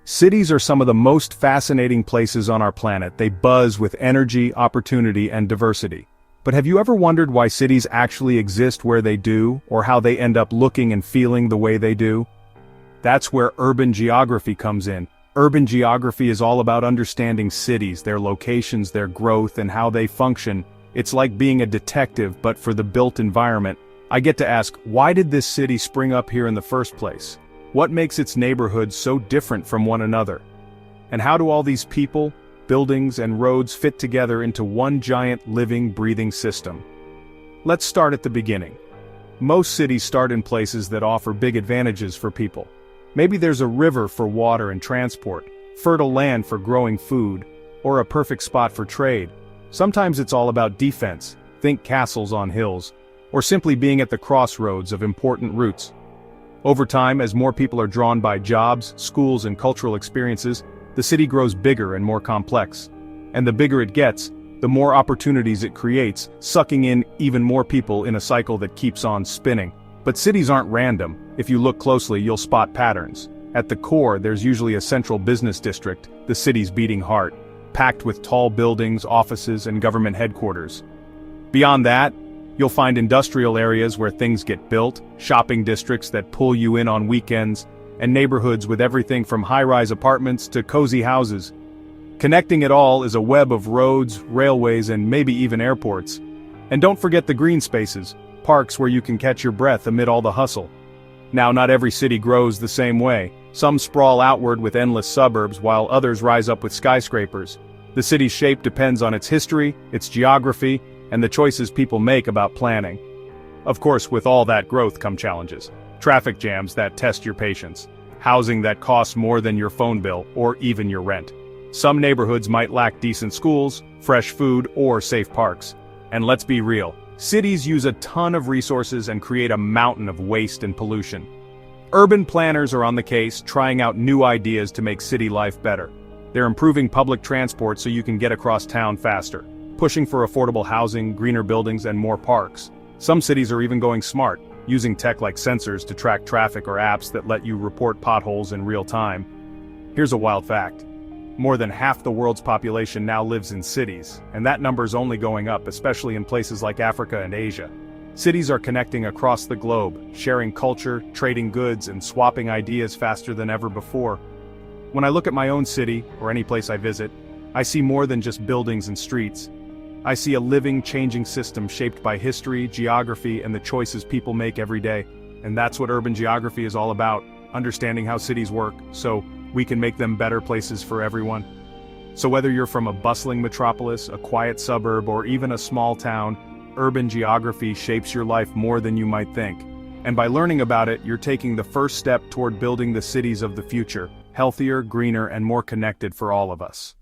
Cities are some of the most fascinating places on our planet. They buzz with energy, opportunity, and diversity. But have you ever wondered why cities actually exist where they do, or how they end up looking and feeling the way they do? That's where urban geography comes in. Urban geography is all about understanding cities, their locations, their growth, and how they function. It's like being a detective, but for the built environment. I get to ask, why did this city spring up here in the first place? What makes its neighborhoods so different from one another? And how do all these people, buildings, and roads fit together into one giant living, breathing system? Let's start at the beginning. Most cities start in places that offer big advantages for people. Maybe there's a river for water and transport, fertile land for growing food, or a perfect spot for trade. Sometimes it's all about defense, think castles on hills, or simply being at the crossroads of important routes. Over time, as more people are drawn by jobs, schools, and cultural experiences, the city grows bigger and more complex. And the bigger it gets, the more opportunities it creates, sucking in even more people in a cycle that keeps on spinning. But cities aren't random. If you look closely, you'll spot patterns. At the core, there's usually a central business district, the city's beating heart, packed with tall buildings, offices, and government headquarters. Beyond that, you'll find industrial areas where things get built, shopping districts that pull you in on weekends, and neighborhoods with everything from high-rise apartments to cozy houses. Connecting it all is a web of roads, railways, and maybe even airports. And don't forget the green spaces, parks where you can catch your breath amid all the hustle. Now, not every city grows the same way. Some sprawl outward with endless suburbs, while others rise up with skyscrapers. The city's shape depends on its history, its geography, and the choices people make about planning. Of course, with all that growth come challenges. Traffic jams that test your patience. Housing that costs more than your phone bill, or even your rent. Some neighborhoods might lack decent schools, fresh food, or safe parks. And let's be real, cities use a ton of resources and create a mountain of waste and pollution. Urban planners are on the case, trying out new ideas to make city life better. They're improving public transport so you can get across town faster, pushing for affordable housing, greener buildings, and more parks. Some cities are even going smart, using tech like sensors to track traffic or apps that let you report potholes in real time. Here's a wild fact. More than half the world's population now lives in cities, and that number's only going up, especially in places like Africa and Asia. Cities are connecting across the globe, sharing culture, trading goods, and swapping ideas faster than ever before. When I look at my own city, or any place I visit, I see more than just buildings and streets. I see a living, changing system shaped by history, geography, and the choices people make every day. And that's what urban geography is all about, understanding how cities work, so we can make them better places for everyone. So whether you're from a bustling metropolis, a quiet suburb, or even a small town, urban geography shapes your life more than you might think. And by learning about it, you're taking the first step toward building the cities of the future, healthier, greener, and more connected for all of us.